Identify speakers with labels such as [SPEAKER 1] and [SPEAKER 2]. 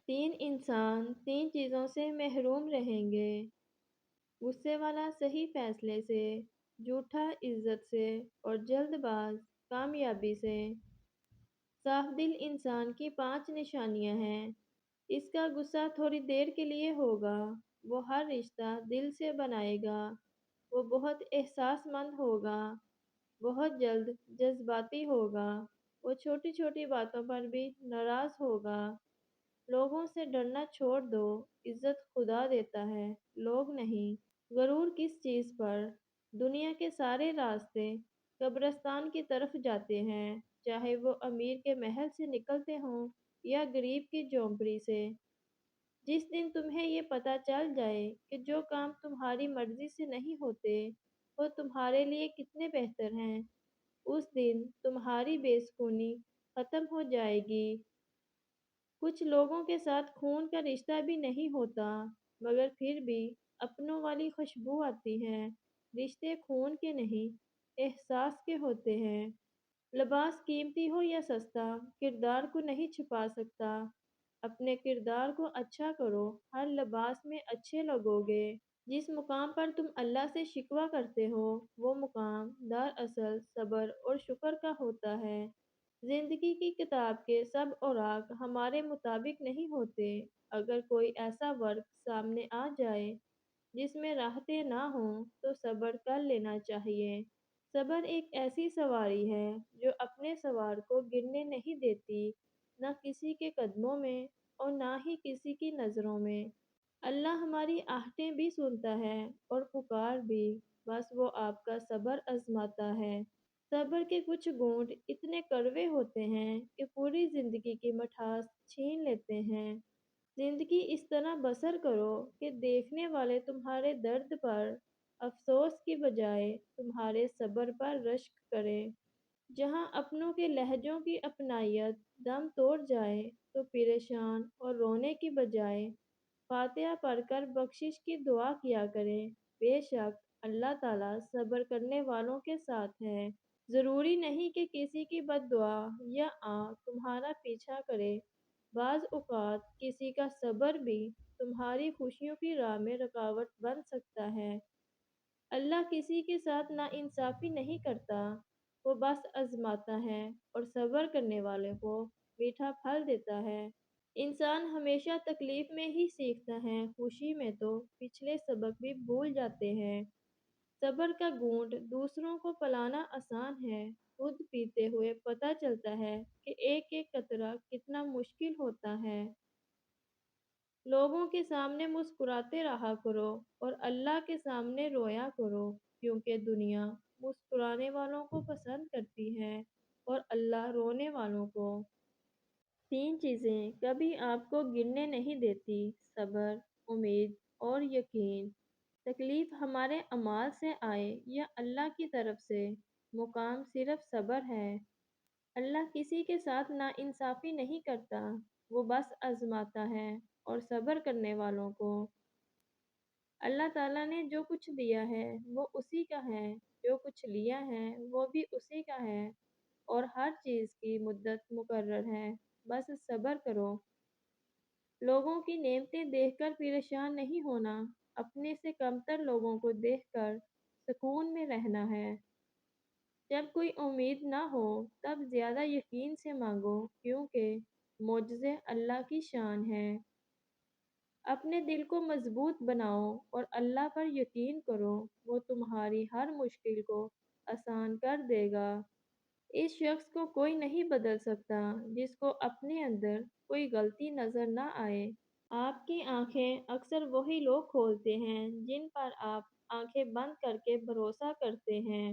[SPEAKER 1] تین انسان تین چیزوں سے محروم رہیں گے: غصے والا صحیح فیصلے سے، جھوٹا عزت سے، اور جلد باز کامیابی سے۔ صاف دل انسان کی 5 نشانیاں ہیں۔ اس کا غصہ تھوڑی دیر کے لیے ہوگا، وہ ہر رشتہ دل سے بنائے گا، وہ بہت احساس مند ہوگا، بہت جلد جذباتی ہوگا، وہ چھوٹی چھوٹی باتوں پر بھی ناراض ہوگا۔ لوگوں سے ڈرنا چھوڑ دو، عزت خدا دیتا ہے، لوگ نہیں۔ غرور کس چیز پر؟ دنیا کے سارے راستے قبرستان کی طرف جاتے ہیں، چاہے وہ امیر کے محل سے نکلتے ہوں یا غریب کی جھونپڑی سے۔ جس دن تمہیں یہ پتہ چل جائے کہ جو کام تمہاری مرضی سے نہیں ہوتے وہ تمہارے لیے کتنے بہتر ہیں، اس دن تمہاری بے سکونی ختم ہو جائے گی۔ کچھ لوگوں کے ساتھ خون کا رشتہ بھی نہیں ہوتا، مگر پھر بھی اپنوں والی خوشبو آتی ہے۔ رشتے خون کے نہیں، احساس کے ہوتے ہیں۔ لباس قیمتی ہو یا سستا، کردار کو نہیں چھپا سکتا۔ اپنے کردار کو اچھا کرو، ہر لباس میں اچھے لگو گے۔ جس مقام پر تم اللہ سے شکوہ کرتے ہو، وہ مقام دراصل صبر اور شکر کا ہوتا ہے۔ زندگی کی کتاب کے سب اوراق ہمارے مطابق نہیں ہوتے۔ اگر کوئی ایسا ورق سامنے آ جائے جس میں راحتیں نہ ہوں تو صبر کر لینا چاہیے۔ صبر ایک ایسی سواری ہے جو اپنے سوار کو گرنے نہیں دیتی، نہ کسی کے قدموں میں اور نہ ہی کسی کی نظروں میں۔ اللہ ہماری آہٹیں بھی سنتا ہے اور پکار بھی، بس وہ آپ کا صبر آزماتا ہے۔ صبر کے کچھ گھونٹ اتنے کڑوے ہوتے ہیں کہ پوری زندگی کی مٹھاس چھین لیتے ہیں۔ زندگی اس طرح بسر کرو کہ دیکھنے والے تمہارے درد پر افسوس کی بجائے تمہارے صبر پر رشک کریں۔ جہاں اپنوں کے لہجوں کی اپنائیت دم توڑ جائے تو پریشان اور رونے کی بجائے فاتحہ پڑھ کر بخشش کی دعا کیا کریں۔ بے شک اللہ تعالیٰ صبر کرنے والوں کے ساتھ ہے۔ ضروری نہیں کہ کسی کی بد دعا یا تمہارا پیچھا کرے۔ بعض اوقات کسی کا صبر بھی تمہاری خوشیوں کی راہ میں رکاوٹ بن سکتا ہے۔ اللہ کسی کے ساتھ ناانصافی نہیں کرتا، وہ بس آزماتا ہے اور صبر کرنے والوں کو میٹھا پھل دیتا ہے۔ انسان ہمیشہ تکلیف میں ہی سیکھتا ہے، خوشی میں تو پچھلے سبق بھی بھول جاتے ہیں۔ صبر کا گھونٹ دوسروں کو پلانا آسان ہے، خود پیتے ہوئے پتہ چلتا ہے کہ ایک ایک قطرہ کتنا مشکل ہوتا ہے۔ لوگوں کے سامنے مسکراتے رہا کرو اور اللہ کے سامنے رویا کرو، کیونکہ دنیا مسکرانے والوں کو پسند کرتی ہے اور اللہ رونے والوں کو۔ 3 چیزیں کبھی آپ کو گرنے نہیں دیتی: صبر، امید اور یقین۔ تکلیف ہمارے اعمال سے آئے یا اللہ کی طرف سے، مقام صرف صبر ہے۔ اللہ کسی کے ساتھ ناانصافی نہیں کرتا، وہ بس آزماتا ہے اور صبر کرنے والوں کو۔ اللہ تعالیٰ نے جو کچھ دیا ہے وہ اسی کا ہے، جو کچھ لیا ہے وہ بھی اسی کا ہے، اور ہر چیز کی مدت مقرر ہے، بس صبر کرو۔ لوگوں کی نعمتیں دیکھ کر پریشان نہیں ہونا، اپنے سے کمتر لوگوں کو دیکھ کر سکون میں رہنا ہے۔ جب کوئی امید نہ ہو تب زیادہ یقین سے مانگو، کیونکہ معجزے اللہ کی شان ہے۔ اپنے دل کو مضبوط بناؤ اور اللہ پر یقین کرو، وہ تمہاری ہر مشکل کو آسان کر دے گا۔ اس شخص کو کوئی نہیں بدل سکتا جس کو اپنے اندر کوئی غلطی نظر نہ آئے۔ آپ کی آنکھیں اکثر وہی لوگ کھولتے ہیں جن پر آپ آنکھیں بند کر کے بھروسہ کرتے ہیں۔